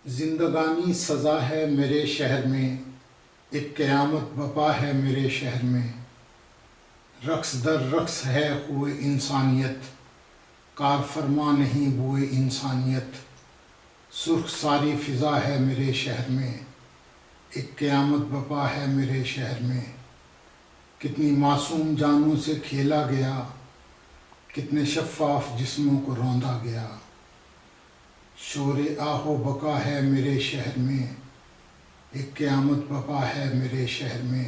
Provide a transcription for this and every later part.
زندگانی سزا ہے میرے شہر میں، ایک قیامت بپا ہے میرے شہر میں۔ رقص در رقص ہے خوئے انسانیت، کار فرما نہیں بوئے انسانیت۔ سرخ ساری فضا ہے میرے شہر میں، ایک قیامت بپا ہے میرے شہر میں۔ کتنی معصوم جانوں سے کھیلا گیا، کتنے شفاف جسموں کو روندا گیا۔ شور آہو بقا ہے میرے شہر میں، ایک قیامت بپا ہے میرے شہر میں۔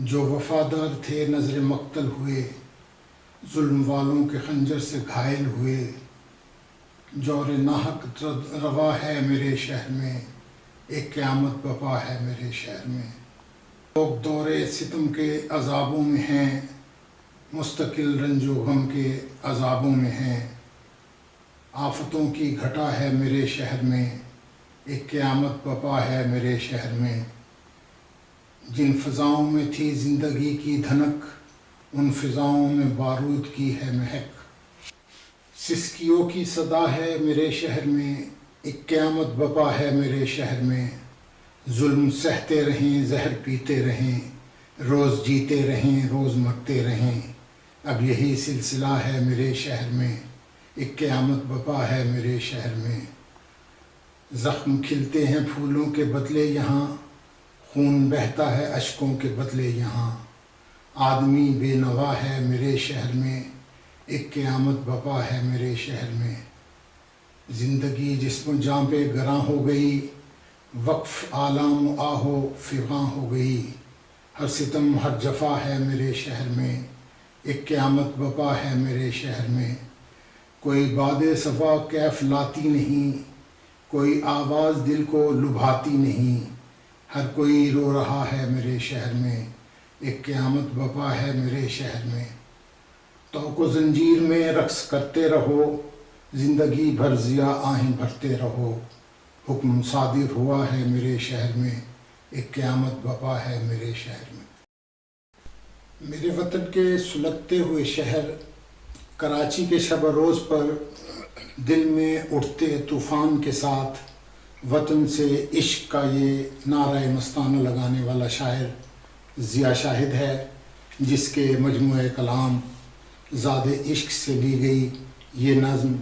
جو وفادار تھے نظر مقتل ہوئے، ظلم والوں کے خنجر سے گھائل ہوئے۔ جور ناحق روا ہے میرے شہر میں، ایک قیامت بپا ہے میرے شہر میں۔ لوگ دور ستم کے عذابوں میں ہیں، مستقل رنج و غم کے عذابوں میں ہیں۔ آفتوں کی گھٹا ہے میرے شہر میں، ایک قیامت بپا ہے میرے شہر میں۔ جن فضاؤں میں تھی زندگی کی دھنک، ان فضاؤں میں بارود کی ہے مہک۔ سسکیوں کی صدا ہے میرے شہر میں، ایک قیامت بپا ہے میرے شہر میں۔ ظلم سہتے رہیں، زہر پیتے رہیں، روز جیتے رہیں، روز مرتے رہیں۔ اب یہی سلسلہ ہے میرے شہر میں، ایک قیامت بپا ہے میرے شہر میں۔ زخم کھلتے ہیں پھولوں کے بدلے یہاں، خون بہتا ہے اشکوں کے بدلے یہاں۔ آدمی بے نوا ہے میرے شہر میں، ایک قیامت بپا ہے میرے شہر میں۔ زندگی جسم جاں پہ گراں ہو گئی، وقف آلام و آہو فغاں ہو گئی۔ ہر ستم ہر جفا ہے میرے شہر میں، ایک قیامت بپا ہے میرے شہر میں۔ کوئی باد صفا کیف لاتی نہیں، کوئی آواز دل کو لبھاتی نہیں۔ ہر کوئی رو رہا ہے میرے شہر میں، ایک قیامت بپا ہے میرے شہر میں۔ توق و زنجیر میں رقص کرتے رہو، زندگی بھر ضیا آہیں بھرتے رہو۔ حکم صادر ہوا ہے میرے شہر میں، ایک قیامت بپا ہے میرے شہر میں۔ میرے وطن کے سلگتے ہوئے شہر کراچی کے شب روز پر دل میں اٹھتے طوفان کے ساتھ وطن سے عشق کا یہ نعرہ مستانہ لگانے والا شاعر ضیا شاہد ہے، جس کے مجموعہ کلام زاد عشق سے لی گئی یہ نظم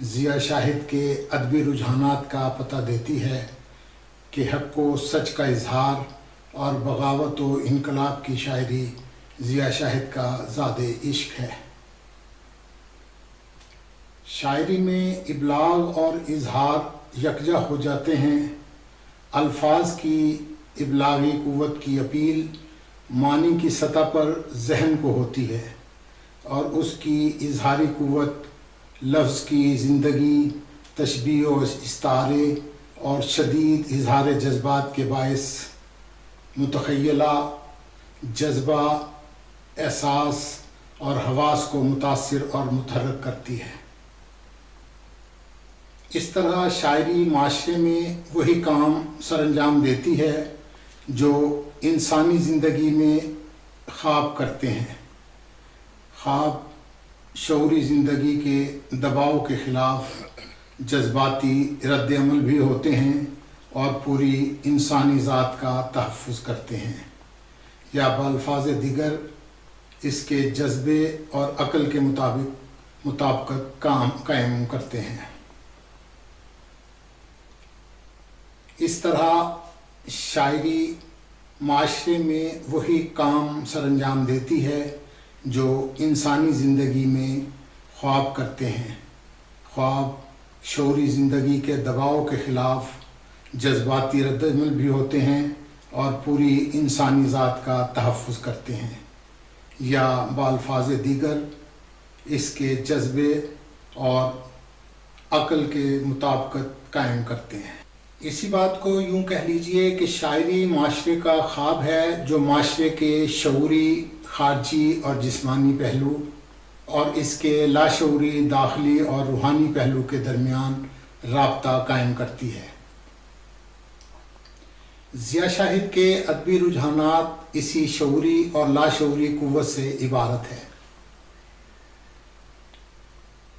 ضیا شاہد کے ادبی رجحانات کا پتہ دیتی ہے کہ حق و سچ کا اظہار اور بغاوت و انقلاب کی شاعری ضیا شاہد کا زاد عشق ہے۔ شاعری میں ابلاغ اور اظہار یکجا ہو جاتے ہیں۔ الفاظ کی ابلاغی قوت کی اپیل معنی کی سطح پر ذہن کو ہوتی ہے، اور اس کی اظہاری قوت لفظ کی زندگی، تشبیہ و استعارے اور شدید اظہار جذبات کے باعث متخیلہ، جذبہ، احساس اور حواس کو متاثر اور متحرک کرتی ہے۔ اس طرح شاعری معاشرے میں وہی کام سر انجام دیتی ہے جو انسانی زندگی میں خواب کرتے ہیں۔ خواب شعوری زندگی کے دباؤ کے خلاف جذباتی رد عمل بھی ہوتے ہیں اور پوری انسانی ذات کا تحفظ کرتے ہیں، یا بالفاظ دیگر اس کے جذبے اور عقل کے مطابقت قائم کرتے ہیں۔ اس طرح شاعری معاشرے میں وہی کام سر انجام دیتی ہے جو انسانی زندگی میں خواب کرتے ہیں۔ خواب شعوری زندگی کے دباؤ کے خلاف جذباتی رد عمل بھی ہوتے ہیں اور پوری انسانی ذات کا تحفظ کرتے ہیں، یا بالفاظ دیگر اس کے جذبے اور عقل کے مطابقت قائم کرتے ہیں۔ اسی بات کو یوں کہہ لیجئے کہ شاعری معاشرے کا خواب ہے جو معاشرے کے شعوری، خارجی اور جسمانی پہلو اور اس کے لاشعوری داخلی اور روحانی پہلو کے درمیان رابطہ قائم کرتی ہے۔ ضیا شاہد کے ادبی رجحانات اسی شعوری اور لاشعوری قوت سے عبارت ہے۔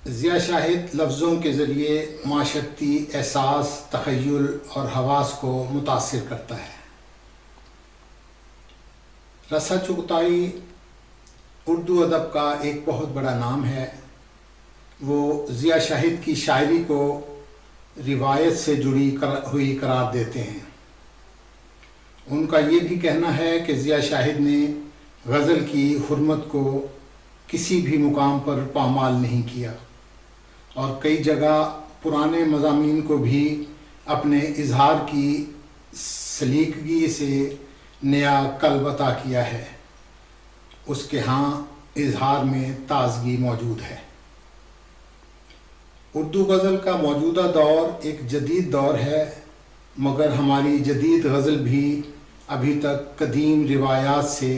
ضیاء شاہد لفظوں کے ذریعے معاشرتی احساس، تخیل اور حواس کو متاثر کرتا ہے۔ رسا چغتائی اردو ادب کا ایک بہت بڑا نام ہے۔ وہ ضیاء شاہد کی شاعری کو روایت سے جڑی ہوئی قرار دیتے ہیں۔ ان کا یہ بھی کہنا ہے کہ ضیاء شاہد نے غزل کی حرمت کو کسی بھی مقام پر پامال نہیں کیا، اور کئی جگہ پرانے مضامین کو بھی اپنے اظہار کی سلیقگی سے نیا قلب عطا کیا ہے۔ اس کے ہاں اظہار میں تازگی موجود ہے۔ اردو غزل کا موجودہ دور ایک جدید دور ہے، مگر ہماری جدید غزل بھی ابھی تک قدیم روایات سے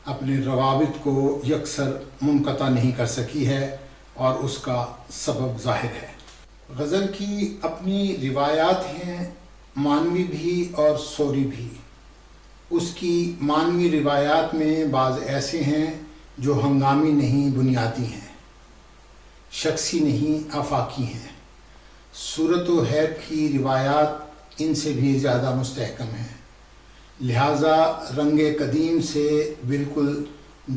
اپنے روابط کو یکسر منقطع نہیں کر سکی ہے، اور اس کا سبب ظاہر ہے۔ غزل کی اپنی روایات ہیں، معنوی بھی اور سوری بھی۔ اس کی معنوی روایات میں بعض ایسے ہیں جو ہنگامی نہیں، بنیادی ہیں، شخصی نہیں، آفاقی ہیں۔ صورت و حیب کی روایات ان سے بھی زیادہ مستحکم ہیں، لہٰذا رنگ قدیم سے بالکل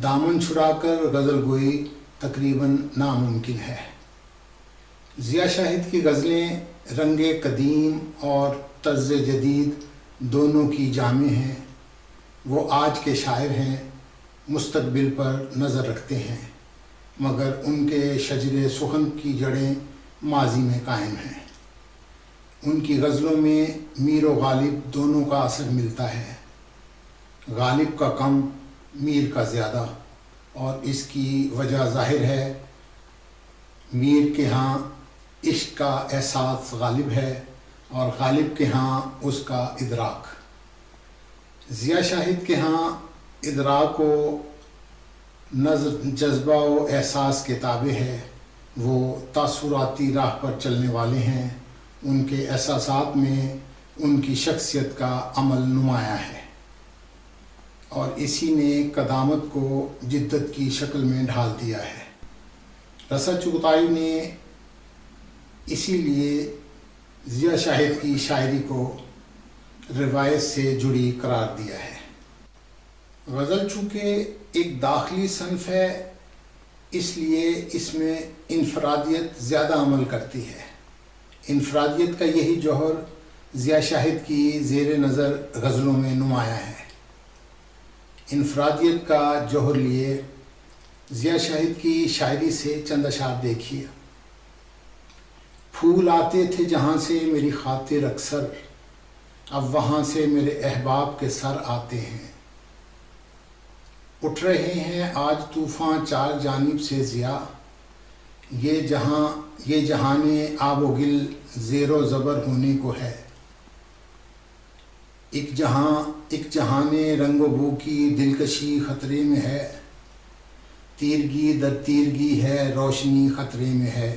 دامن چھڑا کر غزل گوئی تقریباً ناممکن ہے۔ ضیاء شاہد کی غزلیں رنگ قدیم اور طرز جدید دونوں کی جامع ہیں۔ وہ آج کے شاعر ہیں، مستقبل پر نظر رکھتے ہیں، مگر ان کے شجر سخن کی جڑیں ماضی میں قائم ہیں۔ ان کی غزلوں میں میر و غالب دونوں کا اثر ملتا ہے، غالب کا کم، میر کا زیادہ، اور اس کی وجہ ظاہر ہے۔ میر کے ہاں عشق کا احساس غالب ہے، اور غالب کے ہاں اس کا ادراک۔ ضیاء شاہد کے ہاں ادراک و نظر جذبہ و احساس کے تابع ہے۔ وہ تاثراتی راہ پر چلنے والے ہیں۔ ان کے احساسات میں ان کی شخصیت کا عمل نمایاں ہے، اور اسی نے قدامت کو جدت کی شکل میں ڈھال دیا ہے۔ رسا چغتائی نے اسی لیے ضیاء شاہد کی شاعری کو روایت سے جڑی قرار دیا ہے۔ غزل چونکہ ایک داخلی صنف ہے، اس لیے اس میں انفرادیت زیادہ عمل کرتی ہے۔ انفرادیت کا یہی جوہر ضیاء شاہد کی زیر نظر غزلوں میں نمایاں ہے۔ انفرادیت کا جوہر لیے ضیاء شاہد کی شاعری سے چند اشعار دیکھیے۔ پھول آتے تھے جہاں سے میری خاطر اکثر، اب وہاں سے میرے احباب کے سر آتے ہیں۔ اٹھ رہے ہیں آج طوفان چار جانب سے ضیاء، یہ جہان آب و گل زیر و زبر ہونے کو ہے۔ ایک جہان رنگ و بو کی دلکشی خطرے میں ہے، تیرگی در تیرگی ہے، روشنی خطرے میں ہے۔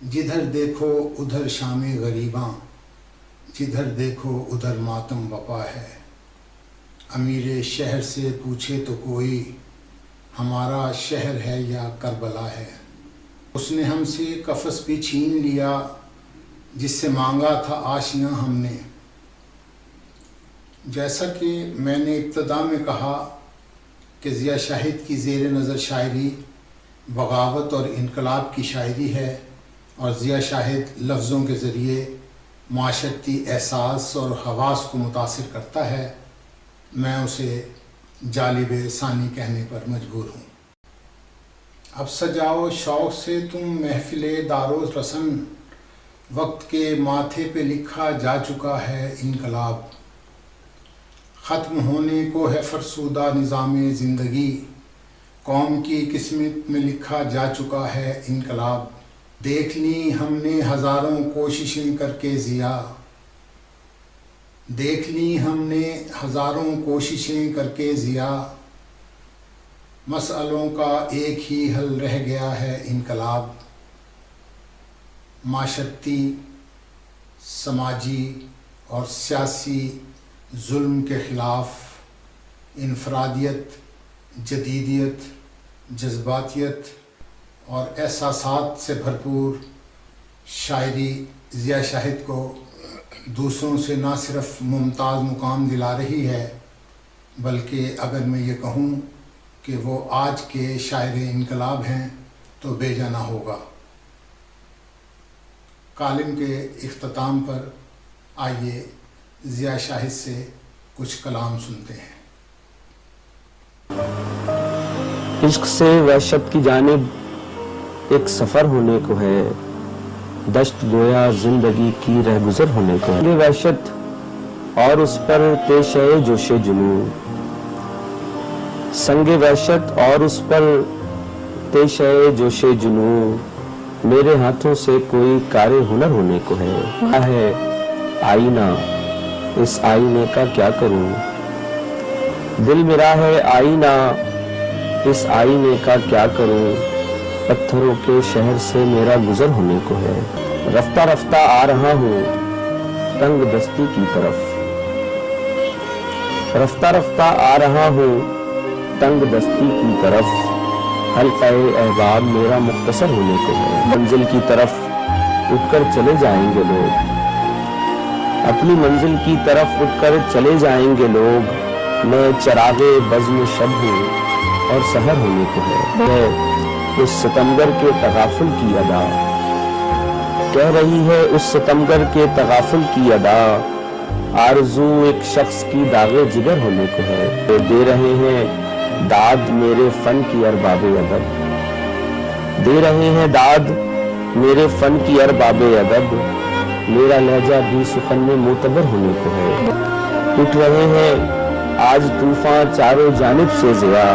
جدھر دیکھو ادھر شام غریباں، جدھر دیکھو ادھر ماتم بپا ہے۔ امیر شہر سے پوچھے تو کوئی، ہمارا شہر ہے یا کربلا ہے۔ اس نے ہم سے قفس بھی چھین لیا، جس سے مانگا تھا آشیاں ہم نے۔ جیسا کہ میں نے ابتدا میں کہا کہ ضیاء شاہد کی زیر نظر شاعری بغاوت اور انقلاب کی شاعری ہے، اور ضیاء شاہد لفظوں کے ذریعے معاشرتی احساس اور حواس کو متاثر کرتا ہے، میں اسے جالب ثانی کہنے پر مجبور ہوں۔ اب سجاؤ شوق سے تم محفل دار و رسن، وقت کے ماتھے پہ لکھا جا چکا ہے انقلاب۔ ختم ہونے کو ہے فرسودہ نظام زندگی، قوم کی قسمت میں لکھا جا چکا ہے انقلاب۔ دیکھ لی ہم نے ہزاروں کوششیں کر کے ضیاء، دیکھ لی ہم نے ہزاروں کوششیں کر کے ضیاء، مسئلوں کا ایک ہی حل رہ گیا ہے انقلاب۔ معاشرتی، سماجی اور سیاسی ظلم کے خلاف انفرادیت، جدیدیت، جذباتیت اور احساسات سے بھرپور شاعری ضیاء شاہد کو دوسروں سے نہ صرف ممتاز مقام دلا رہی ہے، بلکہ اگر میں یہ کہوں کہ وہ آج کے شاعر انقلاب ہیں تو بے جا نہ ہوگا۔ کالم کے اختتام پر آئیے ضیاء شاہد سے کچھ کلام سنتے ہیں۔ عشق سے وحشت کی جانب ایک سفر ہونے کو ہے، دشت گویا زندگی کی رہگزر ہونے کو ہے۔ وحشت اور اس پر پیشے جوش جنون، سنگ وحشت اور اس پر پیشے جوش جنون، میرے ہاتھوں سے کوئی کار ہنر ہونے کو ہے آئینہ، اس آئینے کا کیا کروں، دل میرا ہے آئینہ، اس آئینے کا کیا کروں، پتھروں کے شہر سے میرا گزر ہونے کو ہے۔ رفتہ رفتہ آ رہا ہوں تنگ دستی کی طرف، رفتہ رفتہ آ رہا ہوں تنگ دستی کی طرف، حلقہ احباب میرا مختصر ہونے کو ہے۔ منزل کی طرف اٹھ کر چلے جائیں گے لوگ، اپنی منزل کی طرف اٹھ کر چلے جائیں گے لوگ، میں چراغ بزم شب ہوں اور سحر ہونے کو ہے۔ اس ستمگر کے تغافل کی ادا کہہ رہی ہے، اس ستمگر کے تغافل کی ادا، آرزو ایک شخص کی داغ جگر ہونے کو ہے۔ وہ دے رہے ہیں داد میرے فن کی ارباب ادب، دے رہے ہیں داد میرے فن کی ارباب ادب، میرا لہجہ بھی سخن میں معتبر ہونے کو ہے۔ اٹھ رہے ہیں آج طوفان چاروں جانب سے ضیا،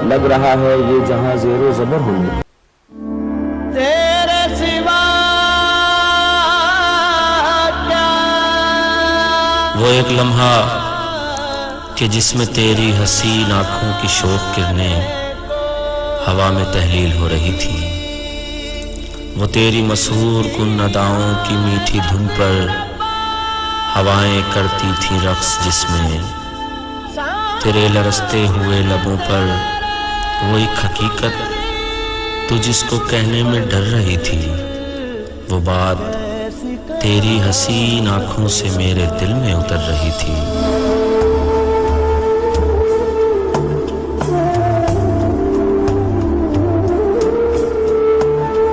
لگ رہا ہے یہ جہاں زیر و زبر ہونے کو۔ تیرے سوا کیا، وہ ایک لمحہ کہ جس میں تیری حسین آنکھوں کی شوق کرنیں ہوا میں تحلیل ہو رہی تھی، وہ تیری مسحور کن اداؤں کی میٹھی دھن پر ہوائیں کرتی تھی رقص، جس میں تیرے لرزتے ہوئے لبوں پر وہ ایک حقیقت تو جس کو کہنے میں ڈر رہی تھی، وہ بات تیری حسین آنکھوں سے میرے دل میں اتر رہی تھی۔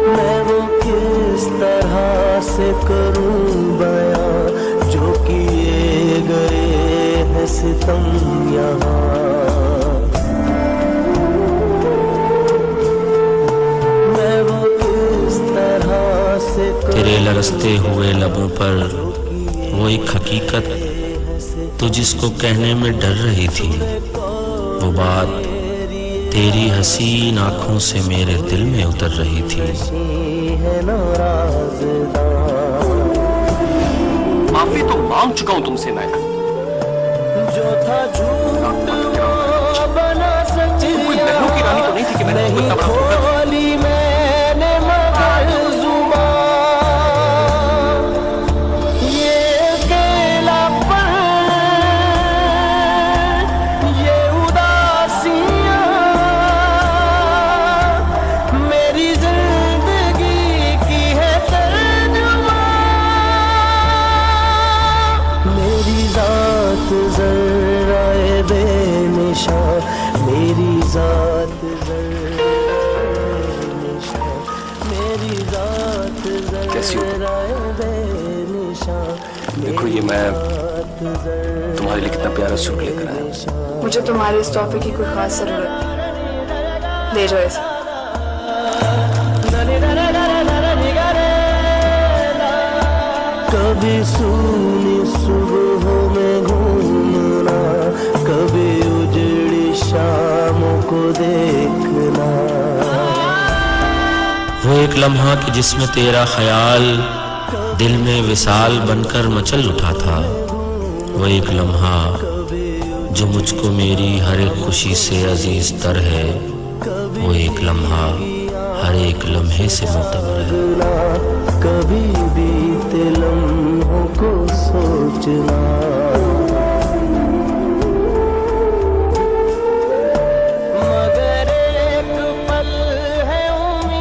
میں وہ کس طرح سے کروں بیان جو کیے گئے ہیں ستم یہاں، تیرے لرزتے ہوئے لبوں پر وہ ایک حقیقت تو جس کو کہنے میں ڈر رہی تھی، وہ بات تیری حسین آنکھوں سے میرے دل میں اتر رہی تھی۔ معافی تو مانگ چکا ہوں تم سے میں، جو تھا جھوٹ بنا سچی، کوئی بہنوں کی رانی تو نہیں تھی کہ میں نے تم کو اتنا بڑا دھوکہ دیا۔ کھولی میں نے مگر زبان، یہ اکیلا پن، یہ اداسیاں، میری زندگی کی ہے ترجمہ، میری ذات ذرائے بے نشان، میری ذات ذرائے بے نشان، میری ذات کیسی ہو؟ ذرائے بے نشان، دیکھو یہ میں تمہارے لیے کتنا پیارا سوٹ لے کر آیا۔ مجھے تمہارے اس تحفے کی کوئی خاص ضرورت نہیں، لے جاؤ اسے۔ کبھی سونی صبحوں میں گھومنا، کبھی اجڑی شاموں کو دیکھنا، وہ ایک لمحہ کہ جس میں تیرا خیال دل میں وصال بن کر مچل اٹھا تھا، وہ ایک لمحہ جو مجھ کو میری ہر ایک خوشی سے عزیز تر ہے، وہ ایک لمحہ ہر ایک لمحے سے معتبر ہے۔ کبھی بیتے لمحوں کو سوچنا، مگر ایک پل ہے امید